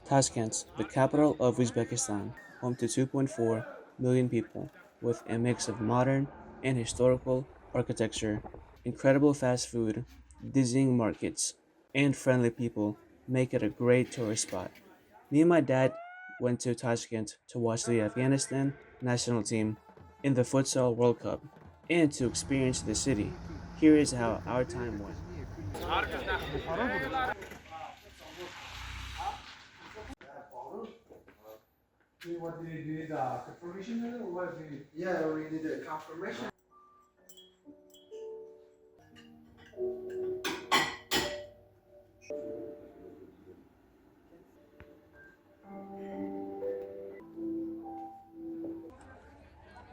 Tashkent, the capital of Uzbekistan, home to 2.4 million people, with a mix of modern and historical architecture, incredible fast food, dizzying markets, and friendly people, make it a great tourist spot. Me and my dad went to Tashkent to watch the Afghanistan national team in the Futsal World Cup and to experience the city. Here is how our time went. What did you need confirmation or what did you? Yeah, we need a confirmation.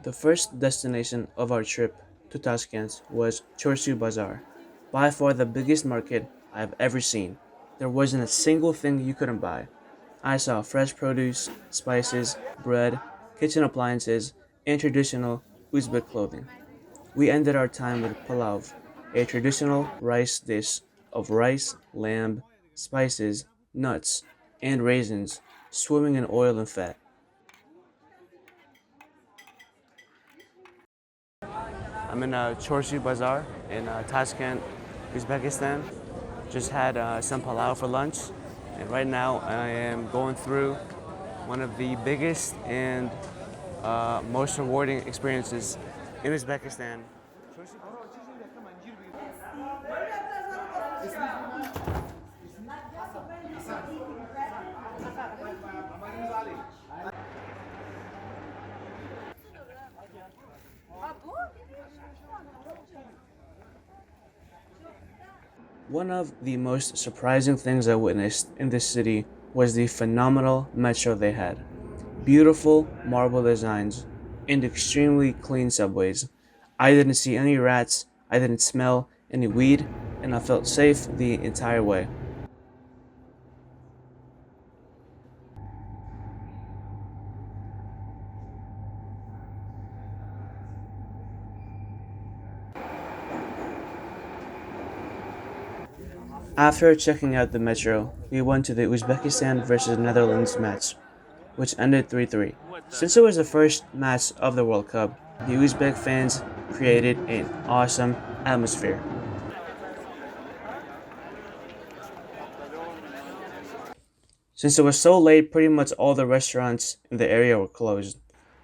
The first destination of our trip to Tashkent was Chorsu Bazaar, by far the biggest market I've ever seen. There wasn't a single thing you couldn't buy. I saw fresh produce, spices, bread, kitchen appliances, and traditional Uzbek clothing. We ended our time with palav, a traditional rice dish of rice, lamb, spices, nuts, and raisins swimming in oil and fat. I'm in Chorsu Bazaar in Tashkent, Uzbekistan. Just had some palau for lunch, and right now I am going through one of the biggest and most rewarding experiences in Uzbekistan. One of the most surprising things I witnessed in this city was the phenomenal metro they had. Beautiful marble designs and extremely clean subways. I didn't see any rats, I didn't smell any weed, and I felt safe the entire way. After checking out the metro, we went to the Uzbekistan versus Netherlands match, which ended 3-3. Since it was the first match of the World Cup, the Uzbek fans created an awesome atmosphere. Since it was so late, pretty much all the restaurants in the area were closed.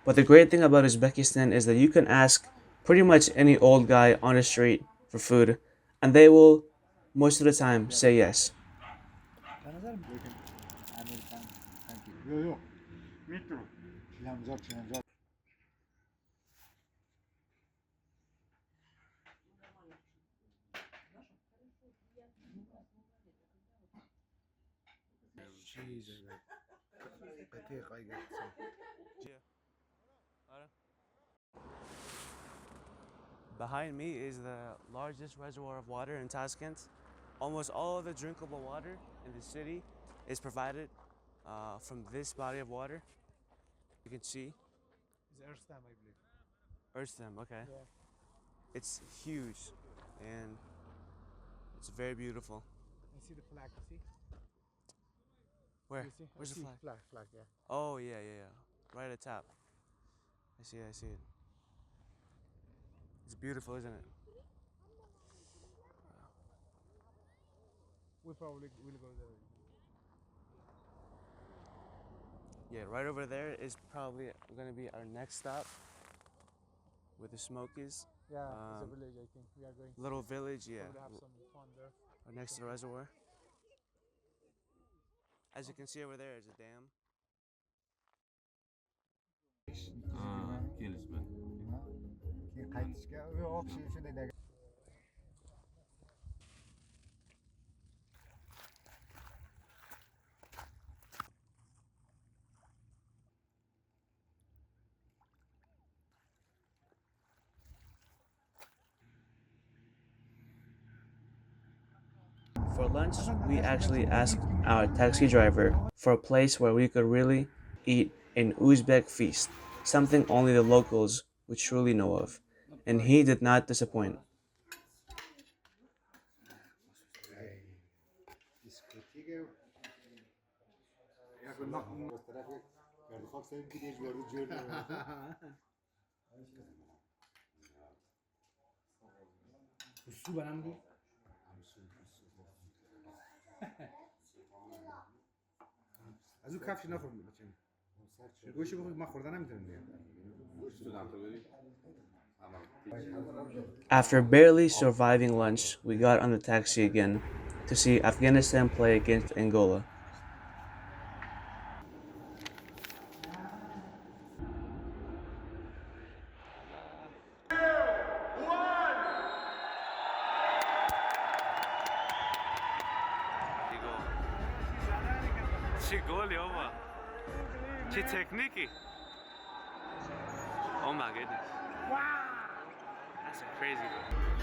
But the great thing about Uzbekistan is that you can ask pretty much any old guy on the street for food, and they will, most of the time, say yes. Yok yok. Metro. Planlar planlar. Behind me is the largest reservoir of water in Tashkent. Almost all of the drinkable water in the city is provided from this body of water. You can see It's Erstam, I believe. Earthstem, okay. Yeah. It's huge and it's very beautiful. You see the flag, you see? Where? You see? Where's I the see flag? Flag, yeah. Oh, yeah, yeah, yeah. Right at the top. I see it, I see it. It's beautiful, isn't it? We probably will go there. Yeah, right over there is probably going to be our next stop where the smoke is. Yeah, it's a village, I think. We are going to Little village, yeah. probably have some fun there. Right next to the reservoir. As you can see over there is a dam. Kelishman. Keyin qaytishga shunday. For lunch, we actually asked our taxi driver for a place where we could really eat an Uzbek feast, something only the locals would truly know of. And he did not disappoint. su برم رو از اون کفش نخورم بچه‌م گوشت بخور من خوردن نمیتونم دیگه After barely surviving lunch, we got on the taxi again to see Afghanistan play against Angola. چی گلی آبا چی تکنیکی Oh my goodness That's a crazy goal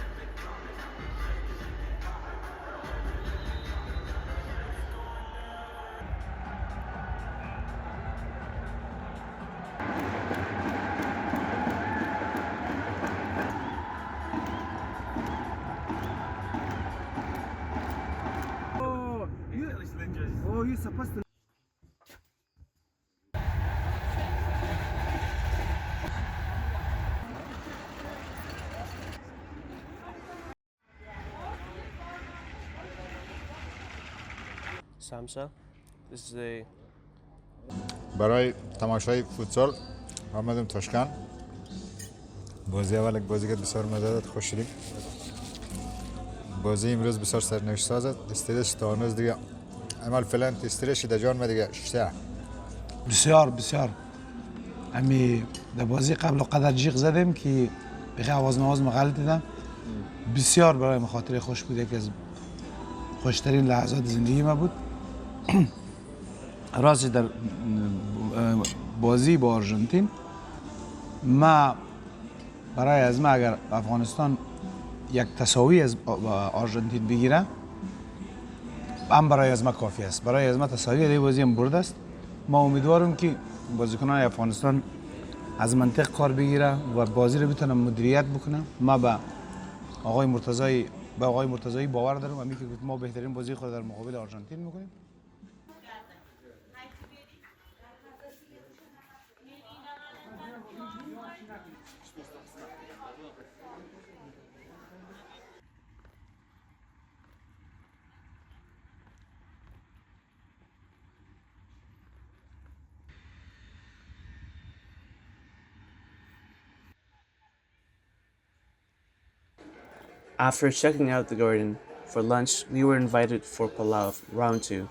Oh, you're supposed to Samsa, this is a برای تماشای فوتسال آمدیم تاشکند. بازی اول بازی که بسیار مزه داد، خوش شدیم. بازی امروز بسیار سرنوشت ساز است. استرس تا هنوز دیگه عمل فعلا استرس در جان ما دیگه شته. بسیار امی در بازی قبل قدر جیغ زدیم که بخی آواز غلط دیدم بسیار برای مخاطره خوش بود یکی از خوشترین لحظات زندگی ما بود راست در بازی با آرژانتین ما برای از ما اگر افغانستان یک تساوی از آرژانتین بگیره هم برای از ما کافی است برای از ما تساوی در بازی هم برده است ما امیدوارم که بازیکنان افغانستان از منطق کار بگیره و بازی رو بتونن مدیریت بکنه ما به آقای مرتضی باور دارم همین که ما بهترین بازی خود در مقابل آرژانتین میکنیم After checking out the garden for lunch, we were invited for palau round 2.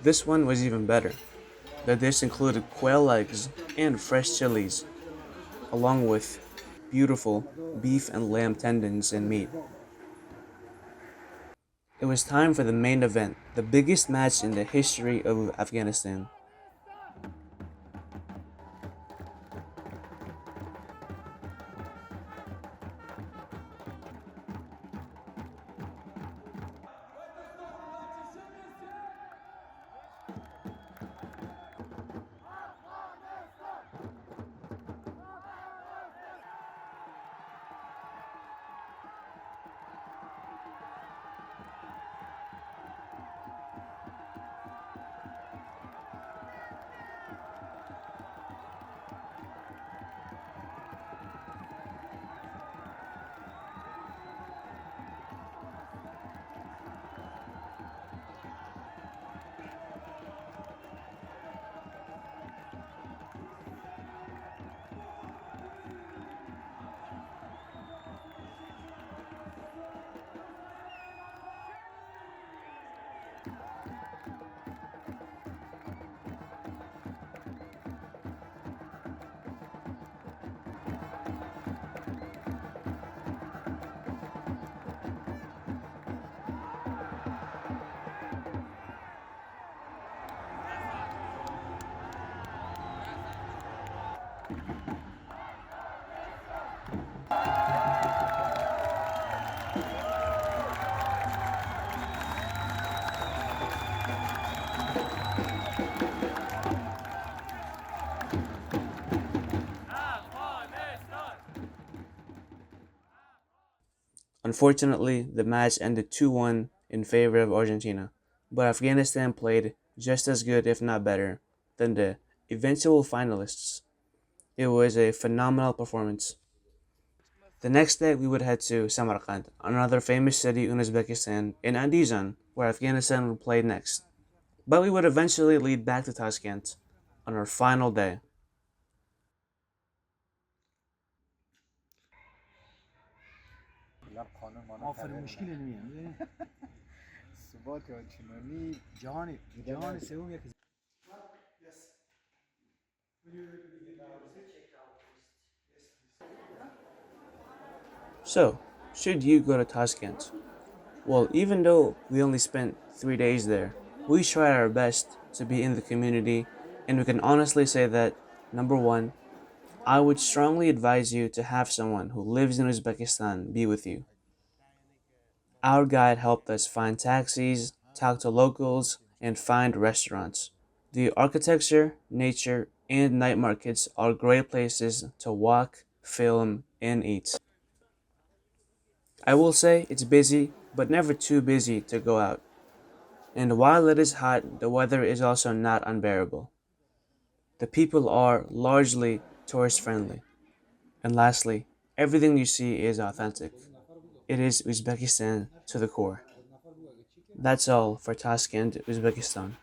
This one was even better. The dish included quail eggs and fresh chilies, along with beautiful beef and lamb tendons and meat. It was time for the main event, the biggest match in the history of Afghanistan. Unfortunately, the match ended 2-1 in favor of Argentina, but Afghanistan played just as good, if not better, than the eventual finalists. It was a phenomenal performance. The next day, we would head to Samarkand, another famous city in Uzbekistan, in Andizan, where Afghanistan would play next. But we would eventually lead back to Tashkent on our final day. آفرین مشکل نمیه ثبات آنچنانی جهانی سوم یک So, should you go to Tashkent? Well, even though we only spent 3 days there, we tried our best to be in the community, and we can honestly say that, number one, I would strongly advise you to have someone who lives in Uzbekistan be with you. Our guide helped us find taxis, talk to locals, and find restaurants. The architecture, nature, and night markets are great places to walk, film, and eat. I will say it's busy, but never too busy to go out. And while it is hot, the weather is also not unbearable. The people are largely tourist friendly. And lastly, everything you see is authentic. It is Uzbekistan to the core. That's all for Tashkent, Uzbekistan.